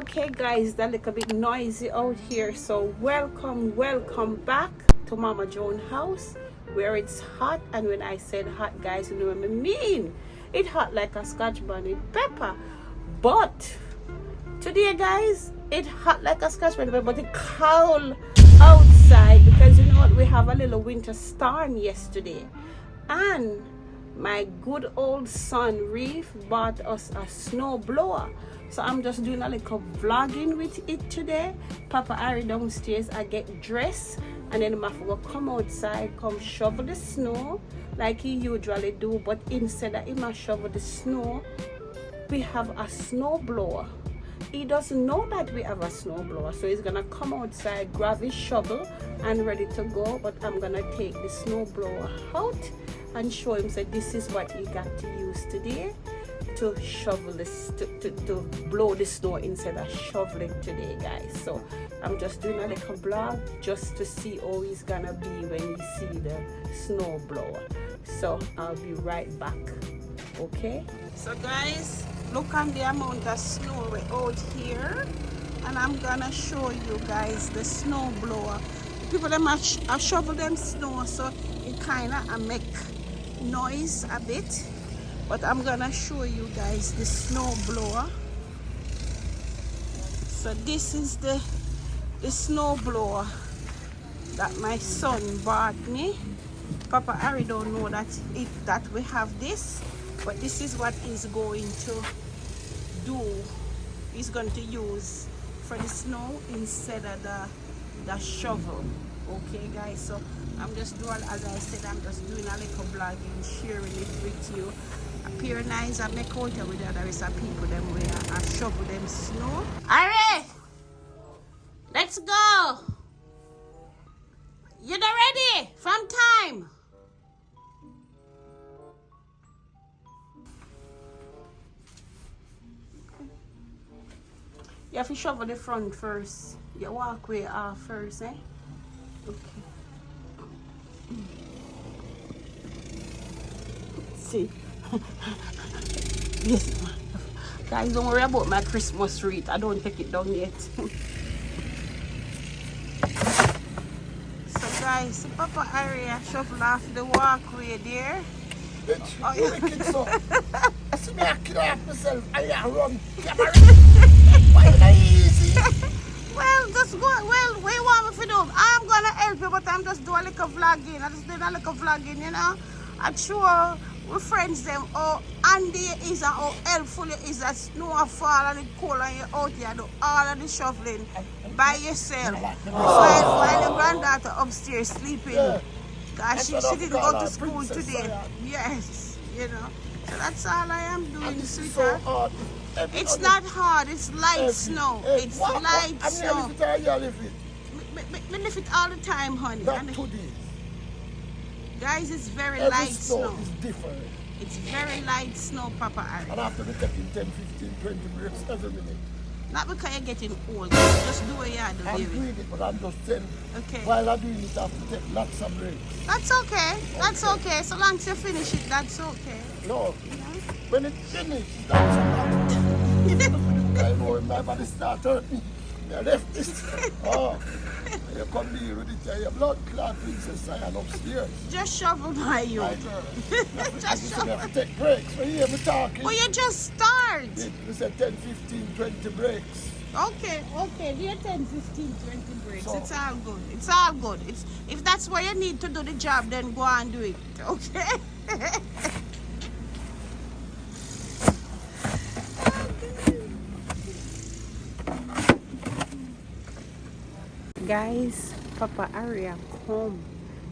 Okay guys, that little bit noisy out here, so welcome back to Mama Joan house where it's hot. And when I said hot, guys, you know what I mean, it hot like a Scotch bonnet pepper. But today guys, it hot like a Scotch bonnet pepper, but it cold outside because you know what, we have a little winter storm yesterday, and my good old son Reef bought us a snow blower. So I'm just doing a little vlogging with it today. Papa Harry downstairs, I get dressed, and then I will come outside, come shovel the snow like he usually do. But instead of him shovel the snow, we have a snow blower. He doesn't know that we have a snow blower, so he's gonna come outside, grab his shovel and ready to go. But I'm gonna take the snow blower out and show him that this is what he got to use today to shovel this, to blow the snow instead of shoveling today, guys. So I'm just doing a little vlog just to see how he's gonna be when he see the snow blower. So I'll be right back. Okay, so guys, look on the amount of snow we're out here, and I'm gonna show you guys the snow blower. People them I shovel them snow, so it kinda make noise a bit, but I'm gonna show you guys the snow blower. So this is the snow blower that my son bought me. Papa Harry don't know that we have this, but this is what he's going to do. He's going to use for the snow instead of the shovel. Okay guys, so I'm just doing, as I said, I'm just doing a little vlogging, sharing it with you. Appear nice and make out with the other rest of people them where I shovel them snow. Alright, let's go. You ready from time? You have to shovel the front first. You walk way off first, eh? Okay. See. Yes, guys, don't worry about my Christmas wreath. I don't take it down yet. So guys, see Papa Harry shovel off the walkway there. Oh, you wicked so. I see me kill off myself. I run. Why is that easy? Well, just go. Well, what you want me to do? I'm gonna help you, but I'm just doing a little vlogging. I'm just doing a little vlogging, you know. I'm sure we friends them how handy it is and how helpful it is that snowfall and the cold and you out here do all of the shoveling by yourself. While your granddaughter upstairs sleeping. Cause she didn't go to school today. Yes, you know. So that's all I am doing, sweetheart. It's not hard, it's light snow. It's light snow. Me lift it all the time, honey. Guys, it's very light snow. It's different. It's very light snow, Papa Harry. And after we taking 10, 15, 20 breaks every minute. Not because you're getting old. Just do what you do, I'm baby. doing it, but I'm just saying, okay. While I'm doing it, I have to take lots of breaks. That's okay. That's okay. So long as you finish it, that's okay. No. When it's finished, that's enough. I know when my body starts hurting. I left this. Oh. You come here with it, your blood clot princess, I am upstairs. Just shovel by you. My girl. Just shovel. You have to take breaks. When you hear me talking. Well, you just start. We said 10, 15, 20 breaks. Okay. Do your 10, 15, 20 breaks. So, it's all good. It's all good. If that's what you need to do the job, then go and do it. Okay? Guys, Papa Harry come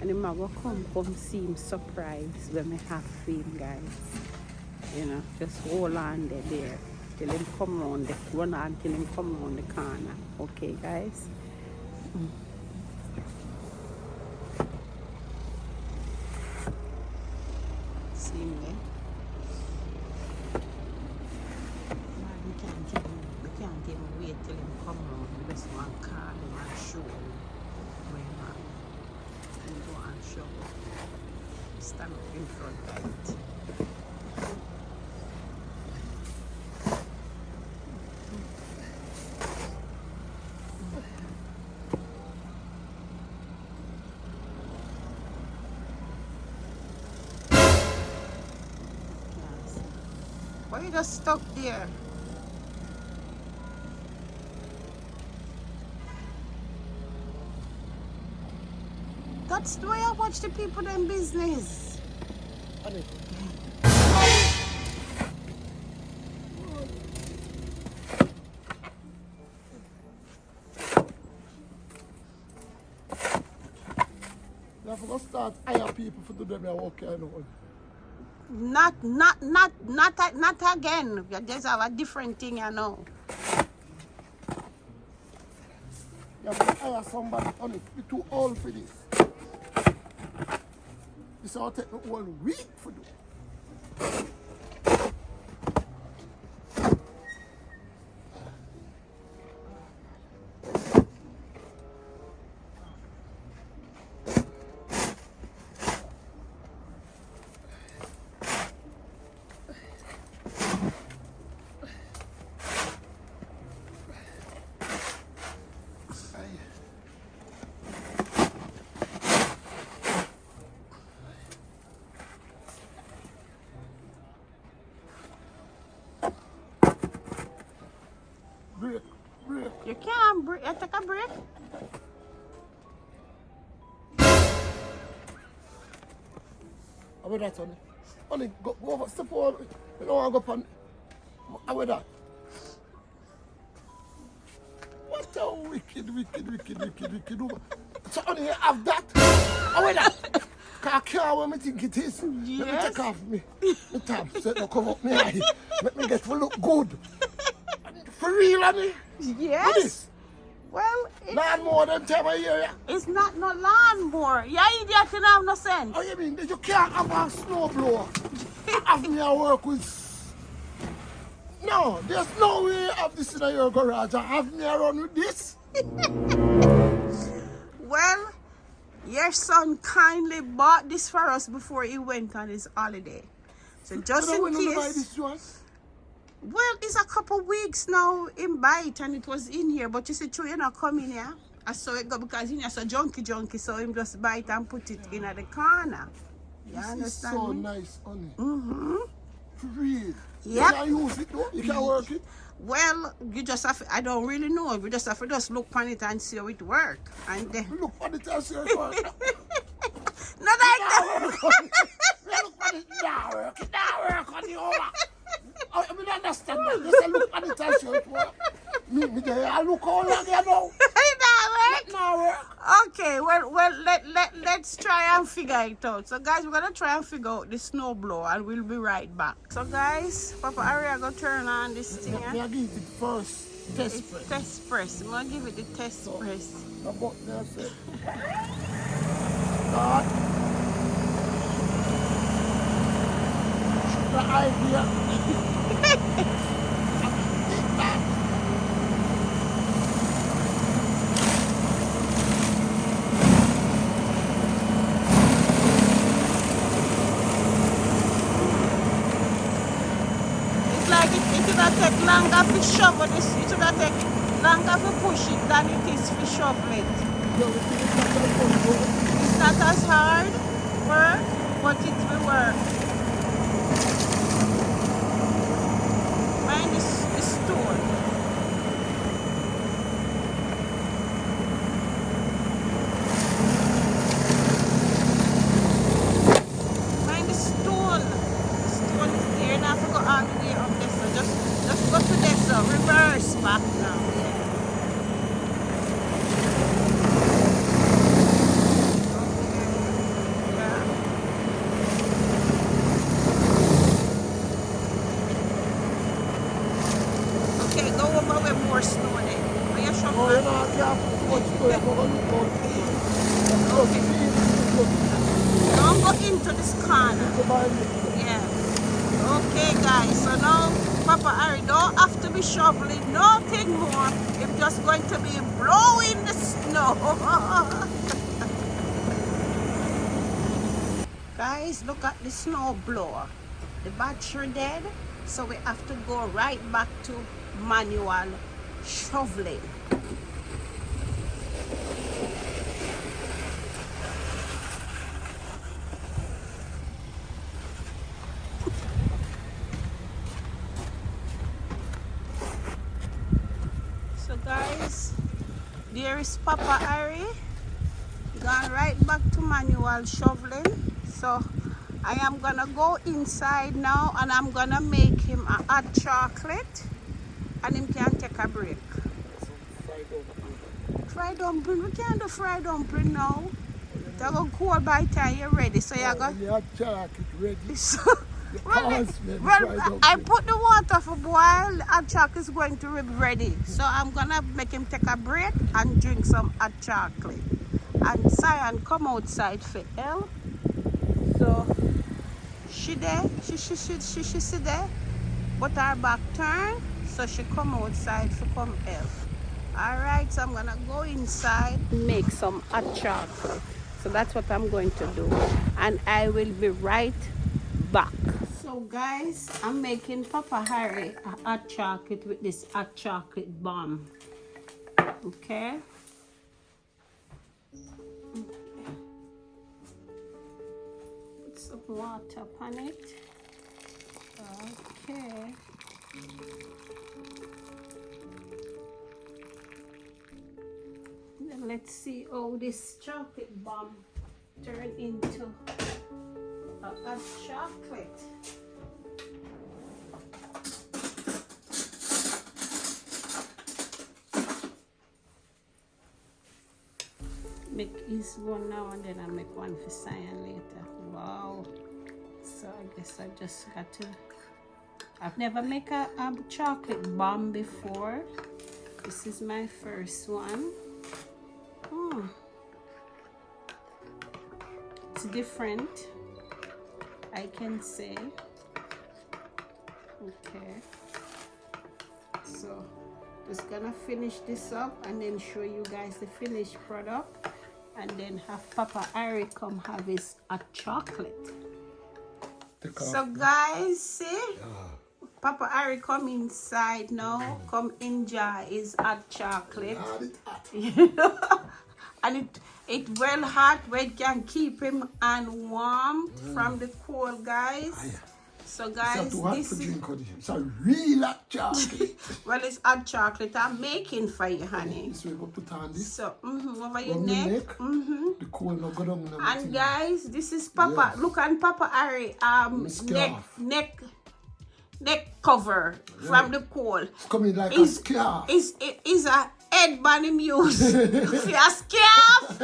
and the mother come see him surprise when we have him, guys. You know, just hold on there till him come round the run on till him come round the corner. Okay, guys. See him there. We can't even wait till him come round. We just want to call him and show him where him at. And go and show him. Stand up in front of it. you just stuck there? That's the way I watch the people in business. Honey. You have to start hire people to do them your work, you know. Not again. You just have a different thing, you know. You have to hire somebody on it. You're too old for this. This will take me 1 week for do. Break. You can't break. You take a break. How about that, honey? Honey, go over, step over. You don't want to go on. How about that? What a wicked woman. So, honey, you have that? How about that? Because I can't what I think it is. Let me Yes. take off me top so it don't come up my eye. Let me get to look good. For real, honey? Yes. What is? Well, Not more than time of year. it's not no lawnmower. You idiot, you don't have no sense. Oh, you mean that you can't have a snowblower? Have me a work with. No, there's no way of this in your garage. I have me a run with this. Well, your son kindly bought this for us before he went on his holiday. So just You know when in you buy case. this one? Well, it's a couple weeks now in bite and it was in here, but you see, you're not coming here. I saw it go because in here so junky, so him just bite and put it in at the corner. You This is understand so me? nice, honey. Mm-hmm. For real. You Yep. can use it though. You can work it. Well, you just have I don't really know. We just have to just look on it and see how it work. And then Look for the test here. It work. not like that. Look for it now work. It now work on the over. I mean, understand that. Just look at the test here. It work. Me there. I look all like you know. That It now work. work? Okay, well let's try and figure it out. So guys, we're gonna try and figure out the snow blower and we'll be right back. So guys, Papa Ari, I'm gonna turn on this thing. Me I give it first test It's press. test press. I'm gonna give it the test press. The button there say. Start. The idea. It's like it gonna take longer to shovel this. It's gonna take longer to push it than it is to shovel it. It's not as hard work, but it will work. Mind the stone. Mind the stone. The stone is there. Now I have to go all the way up there. So just go to this. So reverse back now. Yeah. Yeah. Okay, go over with more snow then. Are you sure? Oh, you know, I can't put much to it. I'm going to look out. Okay. Don't go into this corner. Yeah. Okay, guys. So now, Papa Ari don't have to be shoveling nothing more. It's just going to be blowing the snow. Guys, look at the snow blower. The battery dead, so we have to go right back to manual shoveling. So guys, there is Papa Harry gone right back to manual shoveling. So I am gonna go inside now and I'm gonna make him a hot chocolate and him can take a break. Fried dumpling, we can't do fried dumpling now. They're gonna cool by the time you're ready. So you're gonna hot chocolate ready. so, I put the water for boil, hot chocolate is going to be ready. So I'm gonna make him take a break and drink some hot chocolate. And Cyan come outside for Elle. So she there, she sit there, but her back turn, so she come outside for come help. Alright, so I'm gonna go inside and make some hot chocolate. So that's what I'm going to do. And I will be right back. So guys, I'm making Papa Harry a hot chocolate with this hot chocolate bomb. Okay. Put some water on it. Okay. Then let's see how this chocolate bomb turn into a hot chocolate. Make this one now and then I'll make one for Cyan later. Wow. So I guess I just got to, I've never made a chocolate bomb before. This is my first one. It's different, I can say. Okay. So just gonna finish this up and then show you guys the finished product. And then have Papa Harry come have his hot chocolate. So guys, see? Papa Harry come inside now. Come enjoy his hot chocolate. And it well hot where it can keep him and warm from the cold, guys. So guys, this is it's a real hot chocolate. well, it's hot chocolate I'm making for you, honey. So we go put on this. So over your neck. The cold no go down. And guys, this is Papa. Yes. Look on Papa Harry neck cover from the cold. It's coming like a scarf. Is a headband him use for a scarf.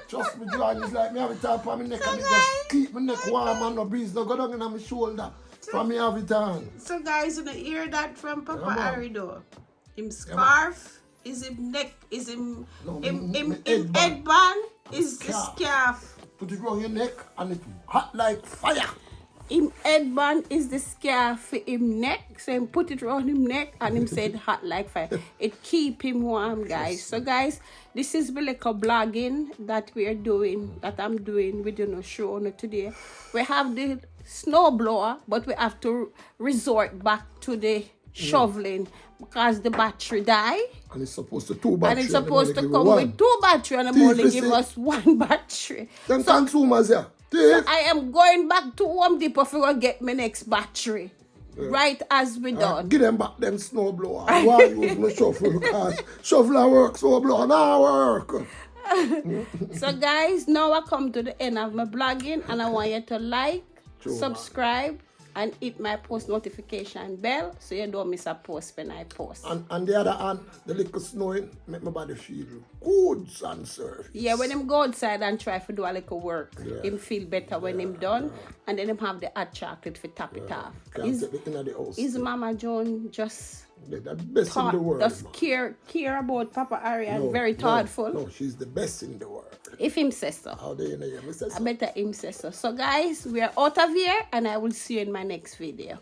Trust me, Joan, it's like me have it on my neck and it just keep my neck warm and no breeze no go down in my shoulder. For me have it on. So guys, you know, hear that from Papa Harry though. Him scarf is him neck, is him headband is the scarf. Put it around your neck and it's hot like fire. Him headband is the scarf for him neck, so him put it around him neck and him said hot like fire. It keep him warm, guys. So guys, this is the little blogging that we are doing, that I'm doing with show on it today. We have the snow blower, but we have to resort back to the shoveling because the battery die. And it's supposed to two battery. And it's supposed to come with two battery and I'm only give us one battery. Then consumers, yeah. So I am going back to Home Depot to get my next battery. Right as we done. Give them back them snow blower. Why use my shovel? Because shoveler works, snow blower now work. So guys, now I come to the end of my blogging and I want you to like, subscribe, and hit my post notification bell so you don't miss a post when I post. And the other hand, the little snowing make my body feel good and surf. Yeah, when him go outside and try to do a little work, him feel better when him done, and then him have the hot chocolate to top it off. Is Mama Joan just the best in the world? Just care about Papa Harry and very thoughtful? No, she's the best in the world. If him says so. How do you know him says so? I better him says so. So guys, we are out of here and I will see you in my next video.